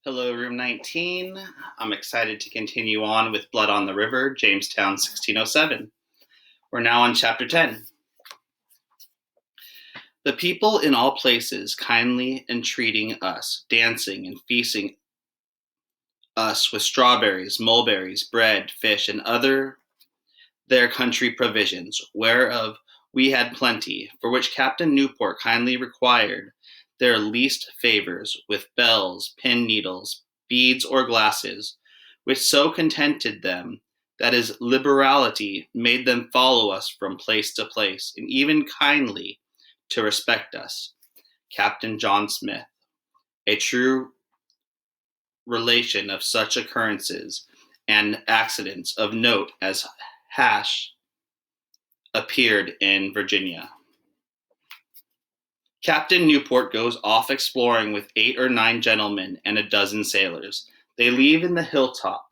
Hello, Room 19. I'm excited to continue on with Blood on the River, Jamestown, 1607. We're now on Chapter 10. The people in all places kindly entreating us, dancing and feasting us with strawberries, mulberries, bread, fish, and other their country provisions, whereof we had plenty, for which Captain Newport kindly required their least favours, with bells, pin needles, beads, or glasses, which so contented them that his liberality made them follow us from place to place, and even kindly to respect us. Captain John Smith, a true relation of such occurrences and accidents of note as hash appeared in Virginia. Captain Newport goes off exploring with 8 or 9 gentlemen and a dozen sailors. They leave in the hilltop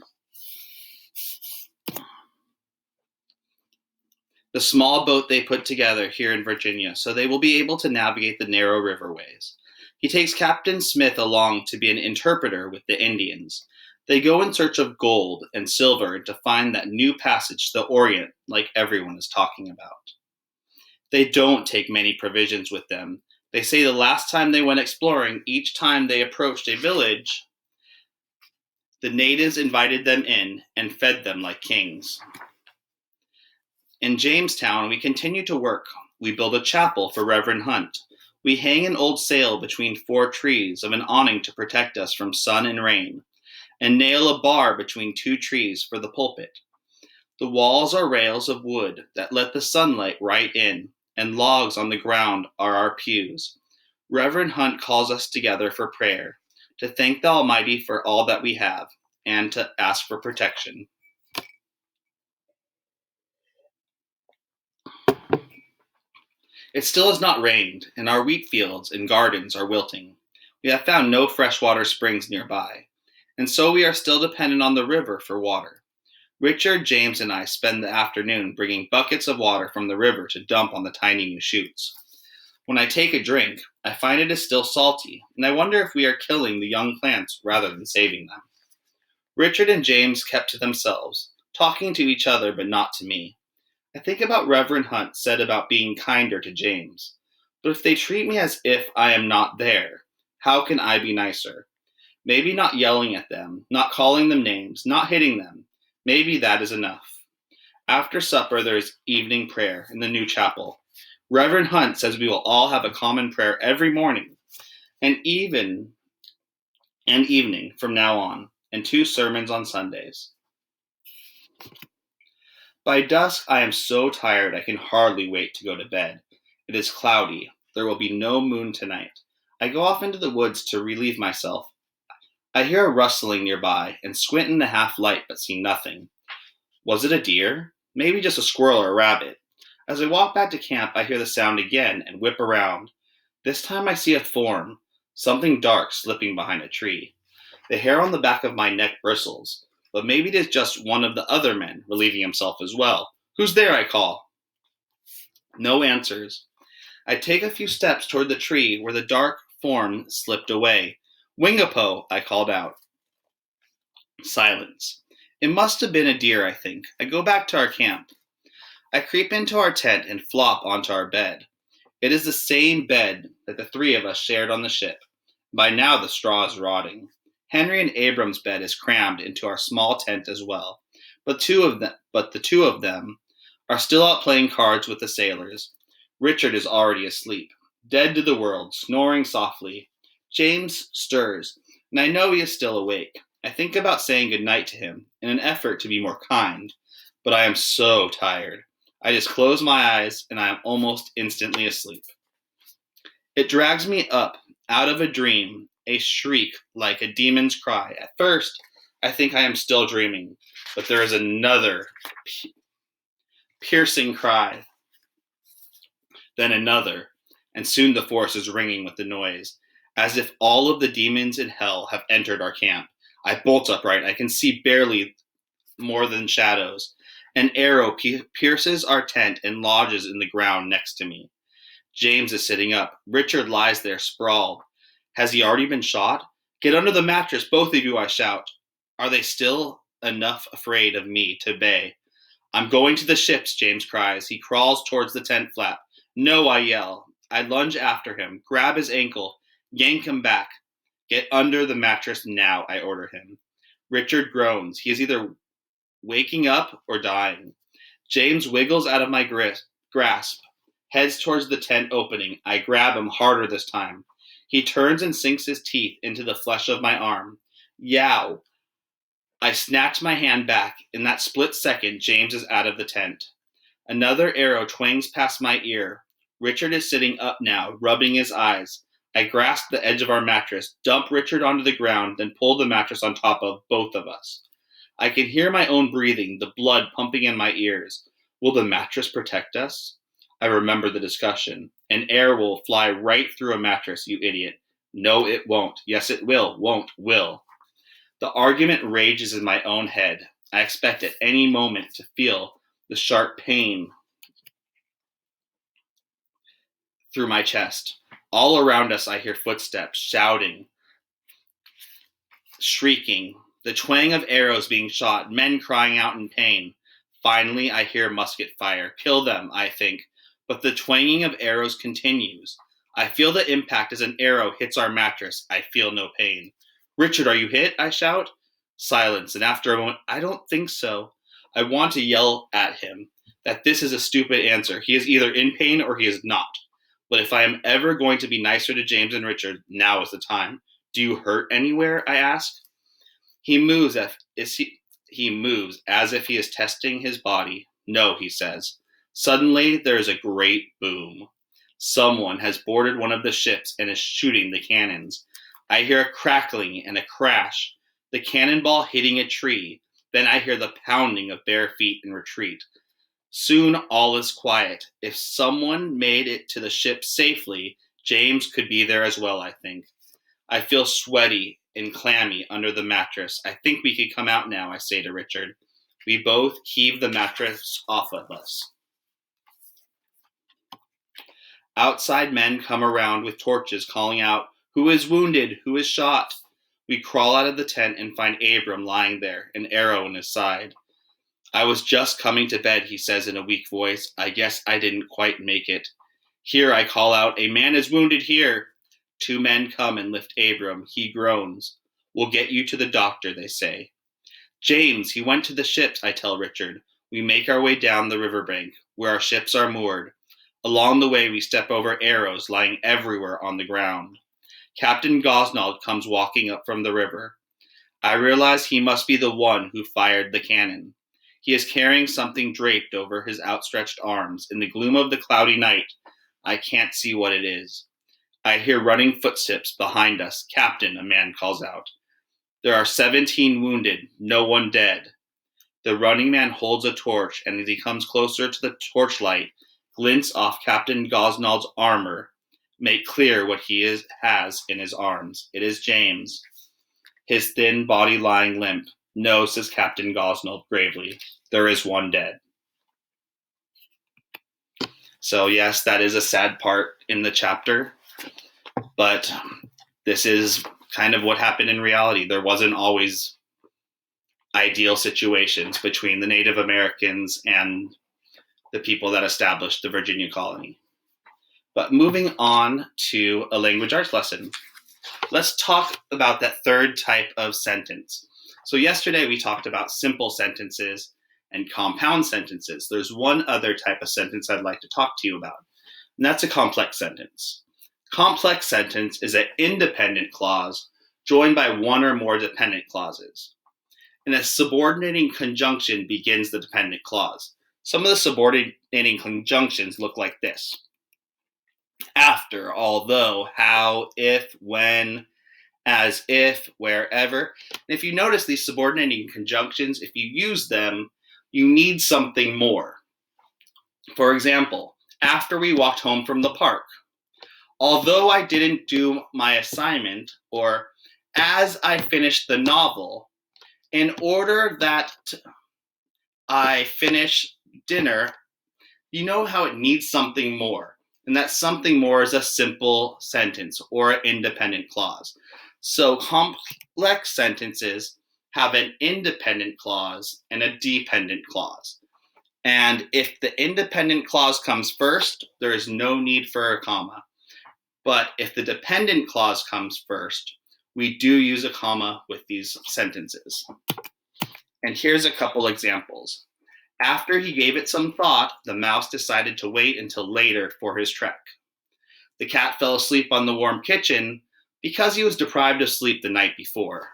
the small boat they put together here in Virginia, so they will be able to navigate the narrow riverways. He takes Captain Smith along to be an interpreter with the Indians. They go in search of gold and silver to find that new passage to the Orient, like everyone is talking about. They don't take many provisions with them. They say the last time they went exploring, each time they approached a village, the natives invited them in and fed them like kings. In Jamestown, we continue to work. We build a chapel for Reverend Hunt. We hang an old sail between 4 trees of an awning to protect us from sun and rain, and nail a bar between 2 trees for the pulpit. The walls are rails of wood that let the sunlight right in, and logs on the ground are our pews. Reverend Hunt calls us together for prayer, to thank the Almighty for all that we have, and to ask for protection. It still has not rained, and our wheat fields and gardens are wilting. We have found no freshwater springs nearby, and so we are still dependent on the river for water. Richard, James, and I spend the afternoon bringing buckets of water from the river to dump on the tiny new shoots. When I take a drink, I find it is still salty, and I wonder if we are killing the young plants rather than saving them. Richard and James kept to themselves, talking to each other but not to me. I think about Reverend Hunt said about being kinder to James. But if they treat me as if I am not there, how can I be nicer? Maybe not yelling at them, not calling them names, not hitting them. Maybe that is enough. After supper, there is evening prayer in the new chapel. Reverend Hunt says we will all have a common prayer every morning and evening from now on, and 2 sermons on Sundays. By dusk, I am so tired I can hardly wait to go to bed. It is cloudy. There will be no moon tonight. I go off into the woods to relieve myself. I hear a rustling nearby and squint in the half light but see nothing. Was it a deer? Maybe just a squirrel or a rabbit. As I walk back to camp, I hear the sound again and whip around. This time I see a form, something dark slipping behind a tree. The hair on the back of my neck bristles, but maybe it is just one of the other men relieving himself as well. Who's there? I call. No answers. I take a few steps toward the tree where the dark form slipped away. Wingapo, I called out. Silence. It must have been a deer, I think. I go back to our camp. I creep into our tent and flop onto our bed. It is the same bed that the 3 of us shared on the ship. By now the straw is rotting. Henry and Abram's bed is crammed into our small tent as well, but the 2 of them are still out playing cards with the sailors. Richard is already asleep, dead to the world, snoring softly. James stirs, and I know he is still awake. I think about saying goodnight to him in an effort to be more kind, but I am so tired. I just close my eyes, and I am almost instantly asleep. It drags me up out of a dream, a shriek like a demon's cry. At first, I think I am still dreaming, but there is another piercing cry, then another, and soon the forest is ringing with the noise, as if all of the demons in hell have entered our camp. I bolt upright. I can see barely more than shadows. An arrow pierces our tent and lodges in the ground next to me. James is sitting up. Richard lies there sprawled. Has he already been shot? Get under the mattress, both of you, I shout. Are they still enough afraid of me to obey? I'm going to the ships, James cries. He crawls towards the tent flap. No, I yell. I lunge after him, grab his ankle, yank him back. Get under the mattress now, I order him. Richard groans. He is either waking up or dying. James wiggles out of my grasp, heads towards the tent opening. I grab him harder this time. He turns and sinks his teeth into the flesh of my arm. Yow! I snatch my hand back. In that split second, James is out of the tent. Another arrow twangs past my ear. Richard is sitting up now, rubbing his eyes. I grasp the edge of our mattress, dump Richard onto the ground, then pull the mattress on top of both of us. I can hear my own breathing, the blood pumping in my ears. Will the mattress protect us? I remember the discussion. An air will fly right through a mattress, you idiot. No, it won't. Yes, it will. Won't. Will. The argument rages in my own head. I expect at any moment to feel the sharp pain through my chest. All around us, I hear footsteps, shouting, shrieking, the twang of arrows being shot, men crying out in pain. Finally, I hear musket fire. Kill them, I think, but the twanging of arrows continues. I feel the impact as an arrow hits our mattress. I feel no pain. Richard, are you hit? I shout. Silence, and after a moment, I don't think so. I want to yell at him that this is a stupid answer. He is either in pain or he is not. But if I am ever going to be nicer to James and Richard, now is the time. Do you hurt anywhere? I ask. He moves as if he is testing his body. No, he says. Suddenly, there is a great boom. Someone has boarded one of the ships and is shooting the cannons. I hear a crackling and a crash, the cannonball hitting a tree. Then I hear the pounding of bare feet in retreat. Soon all is quiet. If someone made it to the ship safely, James could be there as well, I think. I feel sweaty and clammy under the mattress. I think we could come out now, I say to Richard. We both heave the mattress off of us. Outside men come around with torches calling out, Who is wounded? Who is shot? We crawl out of the tent and find Abram lying there, an arrow in his side. I was just coming to bed, he says in a weak voice. I guess I didn't quite make it. Here, I call out, A man is wounded here. 2 men come and lift Abram. He groans. We'll get you to the doctor, they say. James, he went to the ships, I tell Richard. We make our way down the riverbank, where our ships are moored. Along the way, we step over arrows lying everywhere on the ground. Captain Gosnold comes walking up from the river. I realize he must be the one who fired the cannon. He is carrying something draped over his outstretched arms. In the gloom of the cloudy night, I can't see what it is. I hear running footsteps behind us. Captain, a man calls out. There are 17 wounded, no one dead. The running man holds a torch, and as he comes closer to the torchlight, glints off Captain Gosnold's armor, make clear what he has in his arms. It is James, his thin body lying limp. No, says Captain Gosnold gravely, there is one dead. So yes, that is a sad part in the chapter, but this is kind of what happened in reality. There wasn't always ideal situations between the Native Americans and the people that established the Virginia colony. But moving on to a language arts lesson, let's talk about that third type of sentence. So yesterday we talked about simple sentences and compound sentences. There's one other type of sentence I'd like to talk to you about, and that's a complex sentence. Complex sentence is an independent clause joined by one or more dependent clauses. And a subordinating conjunction begins the dependent clause. Some of the subordinating conjunctions look like this. After, although, how, if, when, as if, wherever. And if you notice these subordinating conjunctions, if you use them, you need something more. For example, after we walked home from the park. Although I didn't do my assignment, or as I finished the novel, in order that I finish dinner, you know how it needs something more. And that something more is a simple sentence or an independent clause. So complex sentences have an independent clause and a dependent clause. And if the independent clause comes first, there is no need for a comma. But if the dependent clause comes first, we do use a comma with these sentences. And here's a couple examples. After he gave it some thought, the mouse decided to wait until later for his trek. The cat fell asleep on the warm kitchen because he was deprived of sleep the night before.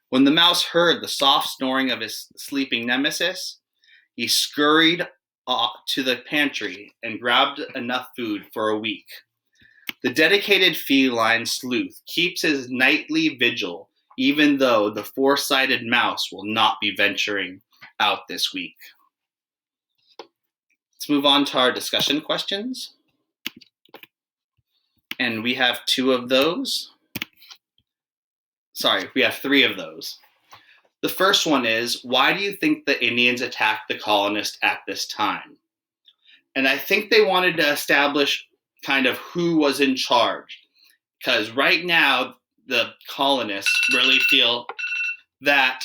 When the mouse heard the soft snoring of his sleeping nemesis, he scurried to the pantry and grabbed enough food for a week. The dedicated feline sleuth keeps his nightly vigil, even though the foresighted mouse will not be venturing out this week. Let's move on to our discussion questions. And we have two of those. Sorry, we have three of those. The first one is, why do you think the Indians attacked the colonists at this time? And I think they wanted to establish kind of who was in charge. Because right now, the colonists really feel that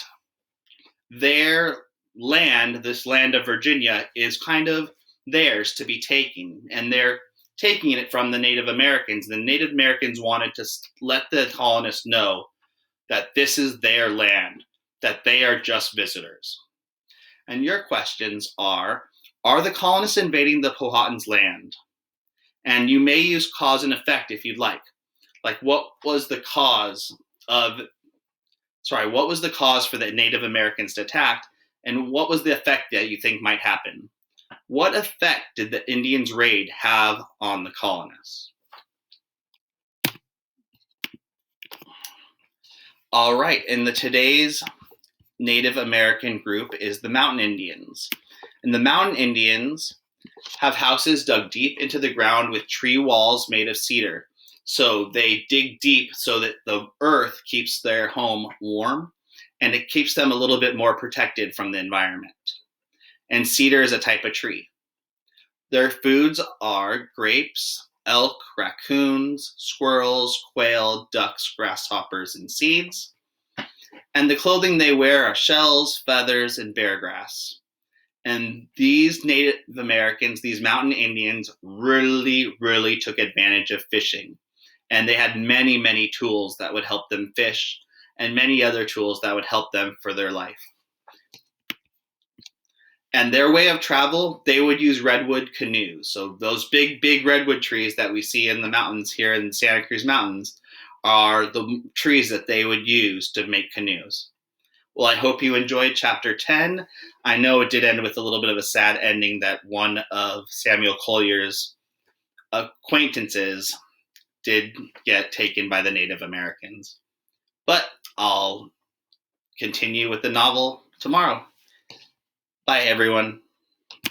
their land, this land of Virginia, is kind of theirs to be taken. And they're taking it from the Native Americans. The Native Americans wanted to let the colonists know that this is their land, that they are just visitors. And your questions are the colonists invading the Powhatan's land? And you may use cause and effect if you'd like. Like, what was the cause for the Native Americans to attack, and what was the effect that you think might happen? What effect did the Indians' raid have on the colonists? All right, and today's Native American group is the Mountain Indians. And the Mountain Indians have houses dug deep into the ground with tree walls made of cedar. So they dig deep so that the earth keeps their home warm, and it keeps them a little bit more protected from the environment. And cedar is a type of tree. Their foods are grapes, elk, raccoons, squirrels, quail, ducks, grasshoppers, and seeds. And the clothing they wear are shells, feathers, and bear grass. And these Native Americans, these Mountain Indians, really, really took advantage of fishing. And they had many, many tools that would help them fish, and many other tools that would help them for their life. And their way of travel, they would use redwood canoes. So those big, big redwood trees that we see in the mountains here in the Santa Cruz Mountains are the trees that they would use to make canoes. Well, I hope you enjoyed Chapter 10. I know it did end with a little bit of a sad ending that one of Samuel Collier's acquaintances did get taken by the Native Americans. But I'll continue with the novel tomorrow. Bye, everyone.